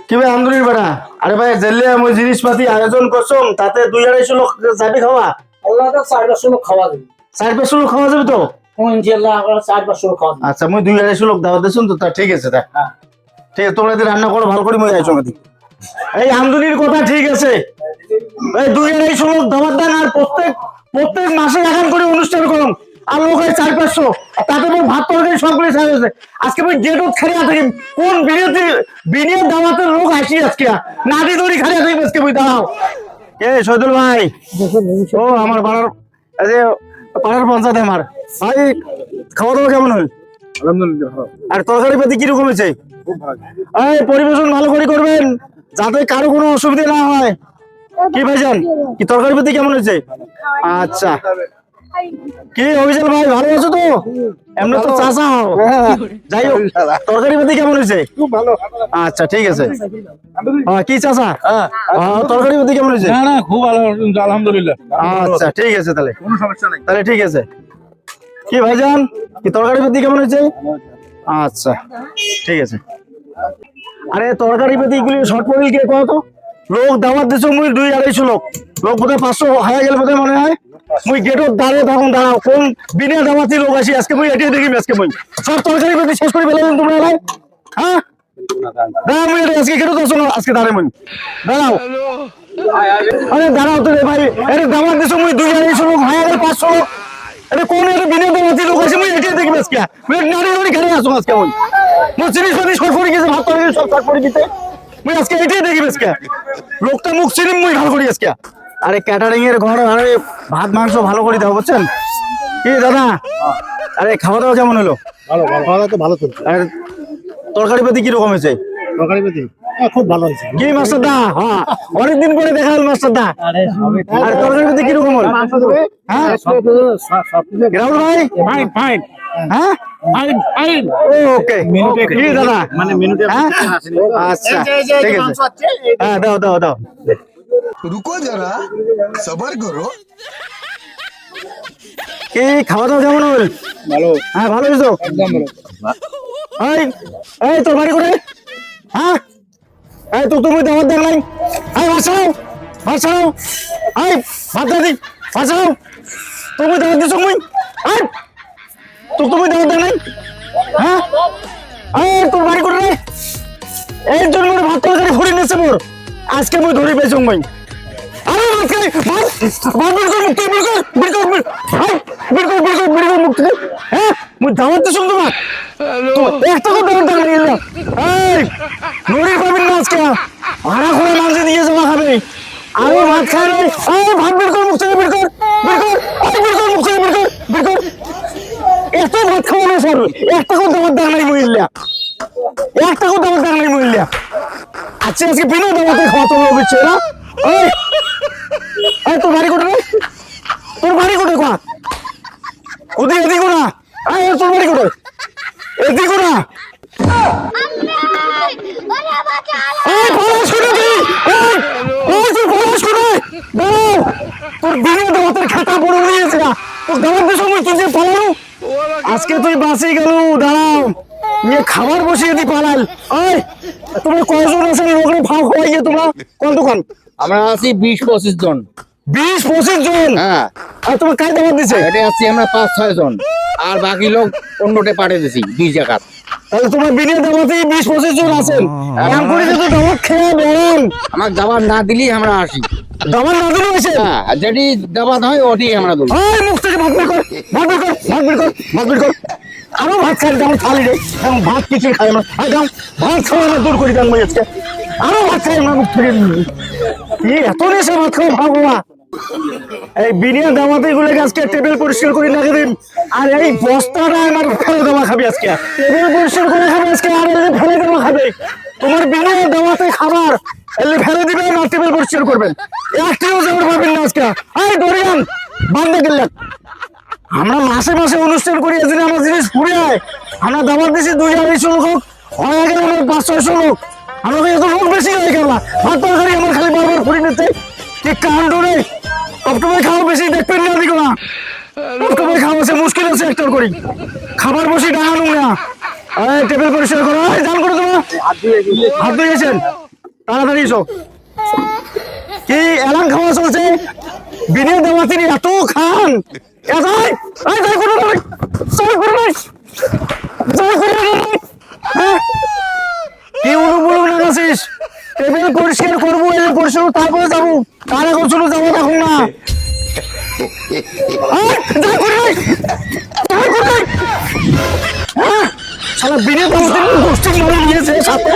কি ভাই আন্দুরির বেড়া? আরে ভাই জেলে আমি জিনিসপাতি আয়োজন করছম, তাতে 2-250 লোক যাবি খাওয়া? আল্লাহ তো 4-500 লোক খাওয়া দিবে। 4-500 লোক খাওয়া যাবে তো? ইনশাআল্লাহ আমরা 4-500 লোক খাওয়া দিবে। আচ্ছা মুই 2-250 লোক দাওয়াত দিছুন তো, তা ঠিক আছে। তা হ্যাঁ ঠিক আছে, তোমরা যদি রান্না করো ভালো করে মই আইছো আমাদের। এই আন্দুরির কথা ঠিক আছে, এই 2-250 লোক দাওয়াত দেন, আর প্রত্যেক মাসে এখন করে অনুষ্ঠান করুন। আর লোক হয় 4-500, তাতে মই ভাত তরকারি সবগুলো ছাড়া গেছে। আজকে মই গেটও খাড়িয়া থাকি, কোন বিনিয়োগ দাওয়াতের লোক আসি আজকে নাটি দড়ি খাড়িয়া থাকি আজকে মই। দাঁড়াও শহীদুল ভাই, ও আমার পাড়ার পঞ্চায়েত আমার ভাই, খাওয়া দাওয়া কেমন হল? আলহামদুলিল্লাহ ভালো। আর তরকারি পাতি কিরকম হয়েছে? এই পরিবেশন ভালো করে করবেন, যাতে কারো কোনো অসুবিধা না হয়। কি ভাইজান, কি তরকারি পাতি কেমন হয়েছে? আচ্ছা, কি অভিযান ভাই ভালো আছো তো? এমনি তো চাচা হও। যাই হোক, তরকারি পাতি কেমন হয়েছে? খুব ভালো। আচ্ছা ঠিক আছে। কি চাচা, তরকারি পাতি কেমন হয়েছে? না খুব ভালো, আলহামদুলিল্লাহ। আচ্ছা ঠিক আছে, তাহলে কোনো সমস্যা নাই। তাহলে ঠিক আছে। কি ভাইজান, কি তরকারি পাতি কেমন হয়েছে? আচ্ছা ঠিক আছে। আরে তরকারি পাতি গুলি শর্ট পড়িল কে কত লোক দাওয়াত দিছো? মুই 2-250 লোক, লোক বোধহয় 500 হয়ে গেল বোধহয় মনে হয়। মুই গেটত দাঁড়িয়ে তখন দাঁড়াও, কোন বিনা দাওয়াতি লোক আসি আজকে মুই এটি দেখি। আজকে মুই সব তরকারি পাতি শেষ করে ফেলাম তোমরা এলাই। হ্যাঁ দাঁড়াও, মুই আজকে গেটত আসো না, আজকে দাঁড়াই মুই। দাঁড়াও, আরে দাঁড়াও তো রে ভাই, আরে দাওয়াত দিছো মুই 2-250 লোক হয়ে গেল 500 লোক। আরে কোন একটা বিনা দাওয়াতি লোক আসি মুই এটি দেখি আজকে। মুই নাড়ি নাড়ি খেলে আসো আজকে মুই। মুই জিনিস পাতি শর্ট পড়ে গেছে, ভাত তরকারি সব শর্ট পড়ে দিতে। মুই আজকে এটাই দেখি আজকে, লোকটা মুখ চিনি মুই ভালো করি আজকে। আরে ক্যাটারিং এর ঘর, আরে ভাত মাংস ভালো করে দাও বুঝছেন কি দাদা? আরে খাওয়া দাওয়া কেমন হলো? ভালো ভালো, খাওয়া দাওয়া তো ভালো চলছে। আর তরকারি পাতি কিরকম হয়েছে? তরকারি পাতি খুব ভালো হয়েছে। কি মাস্টার দা, হ্যাঁ অনেকদিন পরে দেখা হল মাস্টার দা। আর তরকারি পাতি কিরকম হলো? হ্যাঁ রাহুল ভাই, ফাইন ফাইন। হ্যাঁ ফাইন। ওকে কি দাদা, মানে মিনিটে হ্যাঁ আচ্ছা ঠিক আছে। হ্যাঁ দাও দাও দাও। रुको जरा सबर करो। কি খাওয়া দাওয়া কেমন হল? ভালো, হ্যাঁ ভালো হয়েছো? একদম ভালো। এই এই তোর বাড়ি করে? হ্যাঁ এই তো তুমি দাওয়াত দেন নাই? এই বাঁচাও বাঁচাও, এই ভাত দি বাঁচাও, তুমি দাওয়াত দিছো মুই? এই তো তুমি দাওয়াত দেন নাই? হ্যাঁ এই তোর বাড়ি করে রে? এই জন্য ভাত তরকারি ফুড়ি নিছে মোর, আজকে মুই ধরে পেয়েছ মুই। আরে ভাত খাই, ভাত ভাত বের কর, মুক্তি বের কর, বের কর, বের কর, বের কর, বের কর মুক্তি। হ্যাঁ মুই দাওয়াত দিছো তোমার, তো একটা কথা দাওয়াত দেন নাই। এই নুরি পাবেন না আজকে, ভাড়া করে মাঝে দিয়ে জমা খাবে। আরে ভাত খাই রে, এই ভাত বের কর, মুক্তি বের কর, বের কর, এই বের কর, মুক্তি বের কর, বের কর। এত ভাত খাওয়ানো সর, একটা কথা দাওয়াত দেন নাই মহিলা, একটা কথা দাওয়াত দেন নাই মহিলা। আচ্ছা আজকে বিনা দাওয়াতে খাওয়া তো হচ্ছে না। এই এই তোর বাড়ি কোথায় রে? তোর বাড়ি কোথায় কোয়া? ওদিকে এদিকে না, এই তোর বাড়ি কোথায়? এদিকে না। এই পলাশ কোথায় তুই? এই তুই পলাশ কোথায়? দাঁড়াও, তোর বিনা দাওয়াতের খাতা বড় হয়ে গেছে না, তোর দাওয়াতের সময় তুই যে পালানো, আজকে তুই বাঁচি গেল। দাঁড়াও, নিয়ে খাবার বসিয়ে দি পালাল। এই তোমরা কয়জন আছেন লোকের ভাগ খাওয়াইয়ে তোমরা কোন দোকান? আমরা আছি 20-25 জন। 20-25 জন? হ্যাঁ, আর তোমার কাই দাওয়াত দিছে? এটা আছি আমরা 5-6 জন, আর বাকি লোক অন্যটে পাঠিয়ে দিছি 2 জায়গা। তাহলে তোমার বিনা দাওয়াতে 20-25 জন আছেন। এমন করে যদি দাওয়াত খেয়ে বেড়ান, আমার দাবার না দিলেই আমরা আসি। দাওয়াত না দিলে হয়েছে? হ্যাঁ, আর যেটি দাবাত হয় ওটি আমরা বলি। এই মুখ থেকে ভাত বের কর, ভাত বের কর, ভাত বের কর, ভাত বের কর। আরো ভাত খাই দাও থালি রে, এখন ভাত কিছুই খাই না। আই দাও ভাত খাওয়া না দূর করে দাম আজকে, আরো ভাত খাই না মুখ থেকে। এত নেশা ভাত খাওয়া ভাবো না। এই বিনিয়া দাওয়াতে গুলো আজকে টেবিল পরিষ্কার করে না দিন, আর এই বস্তাটা আমার ফেলে দেওয়া খাবি আজকে। টেবিল পরিষ্কার করে খাবে আজকে, আর এলে ফেলে দেওয়া খাবে। তোমার বিনিয়া দাওয়াতে খাবার এলে ফেলে দিবেন আর টেবিল পরিষ্কার করবেন, একটিও যাবার পাবেন না আজকে। এই দরিয়ান বান্ধে গেলেন, আমরা মাসে মাসে অনুষ্ঠান করি, এদিন আমার জিনিস ফুরে হয়। আমরা দাওয়াত দিছি 2-250 লোক, হয়ে গেল আমার 500-600 লোক। আমাকে এত লোক বেশি হয়ে গেল, ভাত তরকারি আমার খালি বারবার ফুরি নিতে। কি কাণ্ড রে, অক্টোবর খাওয়া বেশি দেখবেন না দিকে না, অক্টোবর খাওয়া আছে মুশকিল আছে একটা করি, খাবার বসি ডাঙানো না। টেবিল পরিষ্কার করো, জান করো, তোমার হাত ধুয়েছেন? তাড়াতাড়ি এসো। কি এলান খাওয়া চলছে? বিনে দেওয়া তিনি এত খান, এতই এই যাই করো না, যাই করো না, যাই করো না। হ্যাঁ কি উলুমুলু লাগাছিস? টেবিল পরিষ্কার করবো, এলে পরিষ্কার তারপরে যাবো, তার এখন শুরু যাবো এখন না। যাই করো না, যাই করো না। হ্যাঁ শালা বিনে দেওয়া তিনি গোষ্ঠী নিয়েছে সাথে।